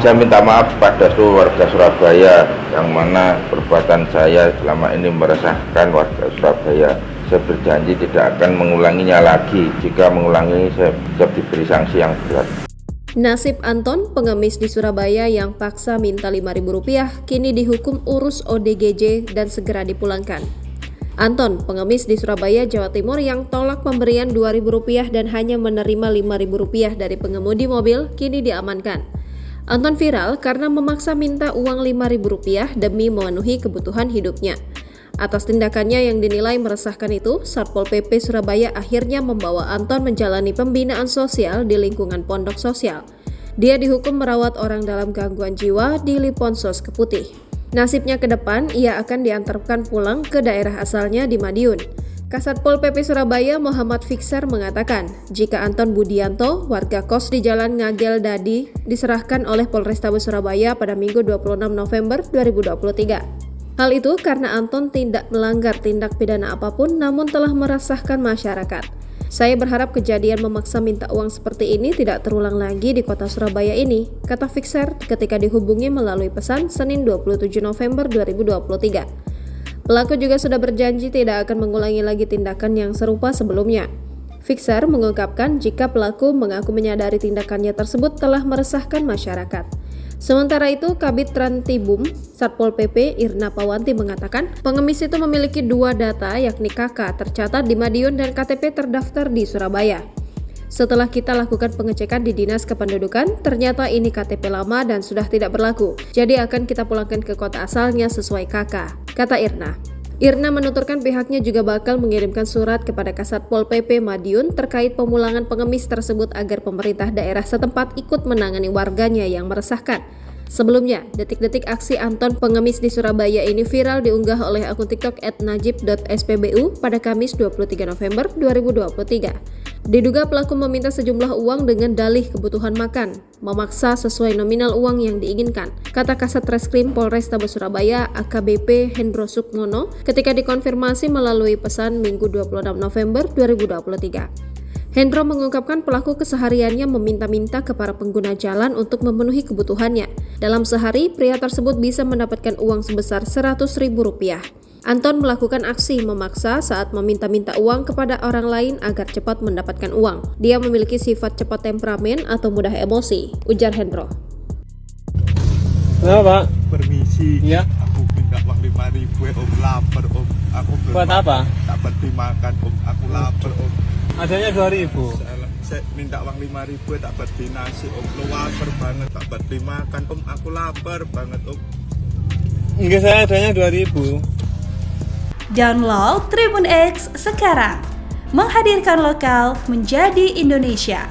Saya minta maaf pada seluruh warga Surabaya yang mana perbuatan saya selama ini meresahkan warga Surabaya. Saya berjanji tidak akan mengulanginya lagi. Jika mengulangi, saya siap diberi sanksi yang berat. Nasib Anton, pengemis di Surabaya yang paksa minta Rp5.000, kini dihukum urus ODGJ dan segera dipulangkan. Anton, pengemis di Surabaya, Jawa Timur yang tolak pemberian Rp2.000 dan hanya menerima Rp5.000 dari pengemudi mobil, kini diamankan. Anton viral karena memaksa minta uang Rp5.000 demi memenuhi kebutuhan hidupnya. Atas tindakannya yang dinilai meresahkan itu, Satpol PP Surabaya akhirnya membawa Anton menjalani pembinaan sosial di lingkungan pondok sosial. Dia dihukum merawat orang dalam gangguan jiwa di Liponsos Keputih. Nasibnya ke depan, ia akan diantarkan pulang ke daerah asalnya di Madiun. Kasatpol PP Surabaya Muhammad Fixer mengatakan, jika Anton Budianto, warga kos di Jalan Ngagel Dadi, diserahkan oleh Polrestabes Surabaya pada Minggu 26 November 2023. Hal itu karena Anton tidak melanggar tindak pidana apapun namun telah meresahkan masyarakat. Saya berharap kejadian memaksa minta uang seperti ini tidak terulang lagi di kota Surabaya ini, kata Fixer ketika dihubungi melalui pesan Senin 27 November 2023. Pelaku juga sudah berjanji tidak akan mengulangi lagi tindakan yang serupa sebelumnya. Fixer mengungkapkan jika pelaku mengaku menyadari tindakannya tersebut telah meresahkan masyarakat. Sementara itu, Kabid Trantibum Satpol PP Irna Pawanti mengatakan pengemis itu memiliki 2 data yakni KK tercatat di Madiun dan KTP terdaftar di Surabaya. Setelah kita lakukan pengecekan di Dinas Kependudukan, ternyata ini KTP lama dan sudah tidak berlaku. Jadi akan kita pulangkan ke kota asalnya sesuai KK, kata Irna. Irna menuturkan pihaknya juga bakal mengirimkan surat kepada Kasatpol PP Madiun terkait pemulangan pengemis tersebut agar pemerintah daerah setempat ikut menangani warganya yang meresahkan. Sebelumnya, detik-detik aksi Anton pengemis di Surabaya ini viral diunggah oleh akun TikTok @najib.spbu pada Kamis 23 November 2023. Diduga pelaku meminta sejumlah uang dengan dalih kebutuhan makan, memaksa sesuai nominal uang yang diinginkan, kata Kasat Reskrim Polrestabes Surabaya AKBP Hendro Sukmono ketika dikonfirmasi melalui pesan Minggu 26 November 2023. Hendro mengungkapkan pelaku kesehariannya meminta-minta ke para pengguna jalan untuk memenuhi kebutuhannya. Dalam sehari, pria tersebut bisa mendapatkan uang sebesar Rp100.000. Anton melakukan aksi memaksa saat meminta-minta uang kepada orang lain agar cepat mendapatkan uang. Dia memiliki sifat cepat temperamen atau mudah emosi, ujar Hendro. Kenapa, Pak? Permisi. Iya. Aku minta uang 5.000 Om, lapar Om. Aku Buat apa? dapat dimakan Om, aku lapar Om. Adanya 2.000. Saya minta uang 5.000 tak beli nasi Om, lu lapar banget tak beli makan Om, aku lapar banget Om. Enggak, saya adanya 2.000. Download Tribun X sekarang, menghadirkan lokal menjadi Indonesia.